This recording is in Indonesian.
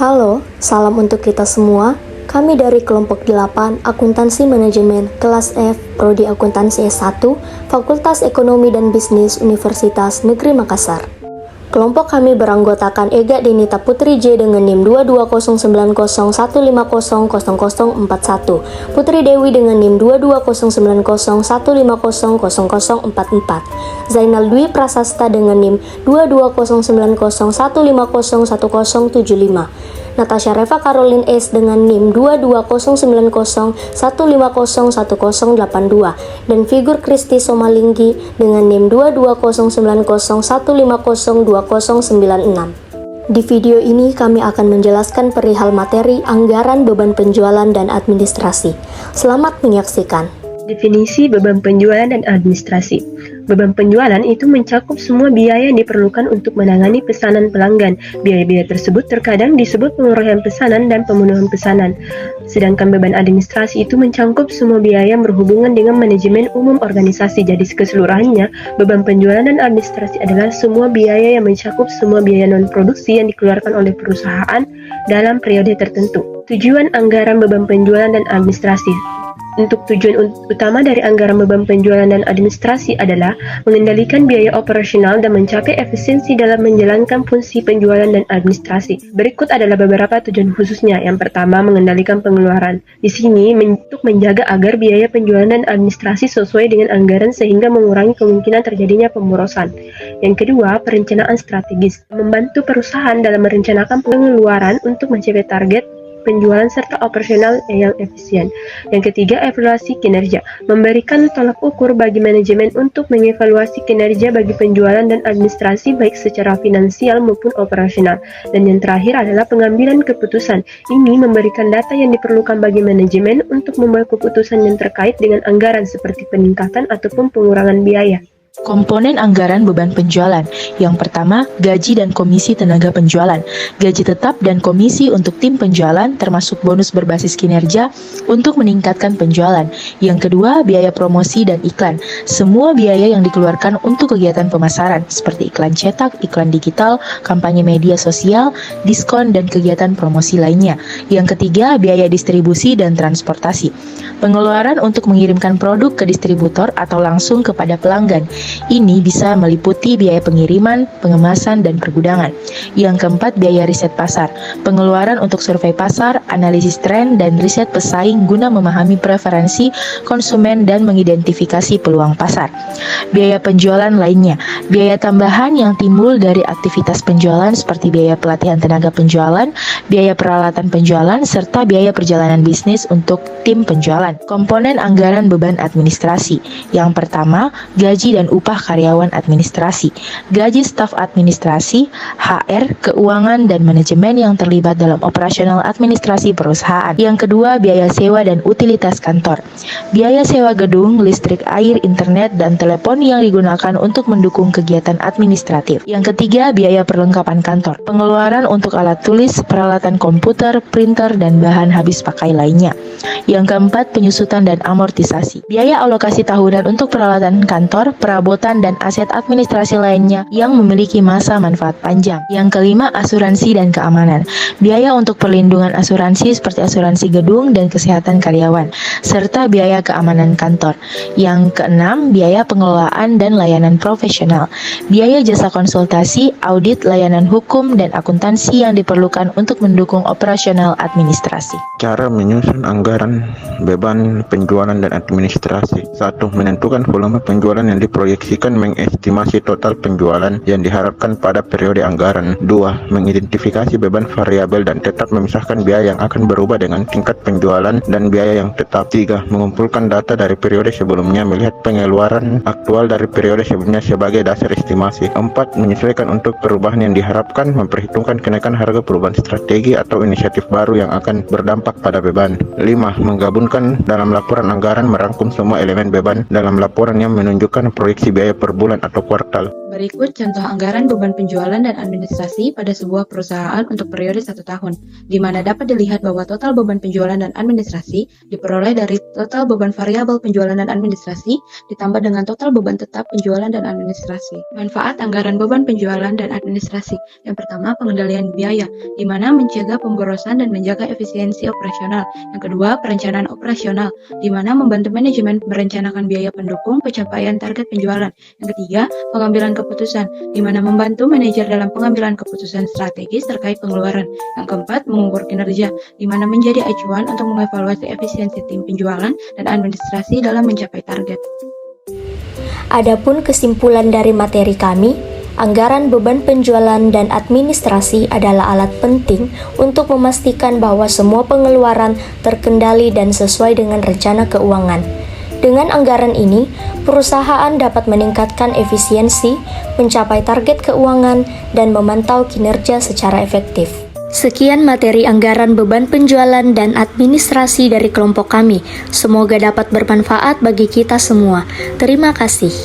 Halo, salam untuk kita semua. Kami dari kelompok 8 Akuntansi Manajemen kelas F, Prodi Akuntansi S1, Fakultas Ekonomi dan Bisnis Universitas Negeri Makassar. Kelompok kami beranggotakan Ega Denita Putri J dengan NIM 22090150041, Putri Dewi dengan NIM 22090150044, Zainal Dwi Prasasta dengan NIM 2209015010075, Natasha Reva Caroline S dengan NIM 2209015010082, dan Figur Kristi Somalinggi dengan NIM 2209015020096. Di video ini kami akan menjelaskan perihal materi anggaran beban penjualan dan administrasi. Selamat menyaksikan. Definisi beban penjualan dan administrasi. Beban penjualan itu mencakup semua biaya yang diperlukan untuk menangani pesanan pelanggan. Biaya-biaya tersebut terkadang disebut penguraian pesanan dan pemenuhan pesanan. Sedangkan beban administrasi itu mencakup semua biaya yang berhubungan dengan manajemen umum organisasi. Jadi keseluruhannya, beban penjualan dan administrasi adalah semua biaya yang mencakup semua biaya non-produksi yang dikeluarkan oleh perusahaan dalam periode tertentu. Tujuan anggaran beban penjualan dan administrasi. Untuk tujuan utama dari anggaran beban penjualan dan administrasi adalah mengendalikan biaya operasional dan mencapai efisiensi dalam menjalankan fungsi penjualan dan administrasi. Berikut adalah beberapa tujuan khususnya. Yang pertama, mengendalikan pengeluaran. Di sini untuk menjaga agar biaya penjualan dan administrasi sesuai dengan anggaran sehingga mengurangi kemungkinan terjadinya pemborosan. Yang kedua, perencanaan strategis. Membantu perusahaan dalam merencanakan pengeluaran untuk mencapai target penjualan serta operasional yang efisien. Yang ketiga, evaluasi kinerja. Memberikan tolak ukur bagi manajemen untuk mengevaluasi kinerja bagi penjualan dan administrasi baik secara finansial maupun operasional. Dan yang terakhir adalah pengambilan keputusan. Ini memberikan data yang diperlukan bagi manajemen untuk membuat keputusan yang terkait dengan anggaran seperti peningkatan ataupun pengurangan biaya. Komponen anggaran beban penjualan. Yang pertama, gaji dan komisi tenaga penjualan. Gaji tetap dan komisi untuk tim penjualan termasuk bonus berbasis kinerja untuk meningkatkan penjualan. Yang kedua, biaya promosi dan iklan. Semua biaya yang dikeluarkan untuk kegiatan pemasaran seperti iklan cetak, iklan digital, kampanye media sosial, diskon dan kegiatan promosi lainnya. Yang ketiga, biaya distribusi dan transportasi. Pengeluaran untuk mengirimkan produk ke distributor atau langsung kepada pelanggan. Ini bisa meliputi biaya pengiriman, pengemasan, dan pergudangan. Yang keempat, biaya riset pasar. Pengeluaran untuk survei pasar, analisis tren, dan riset pesaing guna memahami preferensi konsumen dan mengidentifikasi peluang pasar. Biaya penjualan lainnya. Biaya tambahan yang timbul dari aktivitas penjualan seperti biaya pelatihan tenaga penjualan, biaya peralatan penjualan, serta biaya perjalanan bisnis untuk tim penjualan. Komponen anggaran beban administrasi. Yang pertama, gaji dan upah karyawan administrasi, gaji staf administrasi, HR, keuangan, dan manajemen yang terlibat dalam operasional administrasi perusahaan. Yang kedua, biaya sewa dan utilitas kantor. Biaya sewa gedung, listrik, air, internet, dan telepon yang digunakan untuk mendukung kegiatan administratif. Yang ketiga, biaya perlengkapan kantor. Pengeluaran untuk alat tulis, peralatan komputer, printer, dan bahan habis pakai lainnya. Yang keempat, penyusutan dan amortisasi. Biaya alokasi tahunan untuk peralatan kantor, perabotan, dan aset administrasi lainnya yang memiliki masa manfaat panjang. Yang kelima, asuransi dan keamanan. Biaya untuk perlindungan asuransi seperti asuransi gedung dan kesehatan karyawan, serta biaya keamanan kantor. Yang keenam, biaya pengelolaan dan layanan profesional. Biaya jasa konsultasi, audit, layanan hukum, dan akuntansi yang diperlukan untuk mendukung operasional administrasi. Cara menyusun anggaran beban penjualan dan administrasi. 1. Menentukan volume penjualan yang diproyeksikan, mengestimasi total penjualan yang diharapkan pada periode anggaran. 2. Mengidentifikasi beban variabel dan tetap memisahkan biaya yang akan berubah dengan tingkat penjualan dan biaya yang tetap. 3. Mengumpulkan data dari periode sebelumnya, melihat pengeluaran aktual dari periode sebelumnya sebagai dasar estimasi. 4. Menyesuaikan untuk perubahan yang diharapkan, memperhitungkan kenaikan harga, perubahan strategi atau inisiatif baru yang akan berdampak pada beban. 5. Menggabungkan dalam laporan anggaran, merangkum semua elemen beban dalam laporan yang menunjukkan proyeksi biaya per bulan atau kuartal. Berikut contoh anggaran beban penjualan dan administrasi pada sebuah perusahaan untuk periode 1 tahun, di mana dapat dilihat bahwa total beban penjualan dan administrasi diperoleh dari total beban variabel penjualan dan administrasi ditambah dengan total beban tetap penjualan dan administrasi. Manfaat anggaran beban penjualan dan administrasi. Yang pertama, pengendalian biaya, di mana mencegah pemborosan dan menjaga efisiensi operasional. Yang kedua, perencanaan operasional, di mana membantu manajemen merencanakan biaya pendukung pencapaian target penjualan. Yang ketiga, pengambilan keputusan, di mana membantu manajer dalam pengambilan keputusan strategis terkait pengeluaran. Yang keempat, mengukur kinerja, di mana menjadi acuan untuk mengevaluasi efisiensi tim penjualan dan administrasi dalam mencapai target. Adapun kesimpulan dari materi kami, anggaran beban penjualan dan administrasi adalah alat penting untuk memastikan bahwa semua pengeluaran terkendali dan sesuai dengan rencana keuangan. Dengan anggaran ini, perusahaan dapat meningkatkan efisiensi, mencapai target keuangan, dan memantau kinerja secara efektif. Sekian materi anggaran beban penjualan dan administrasi dari kelompok kami. Semoga dapat bermanfaat bagi kita semua. Terima kasih.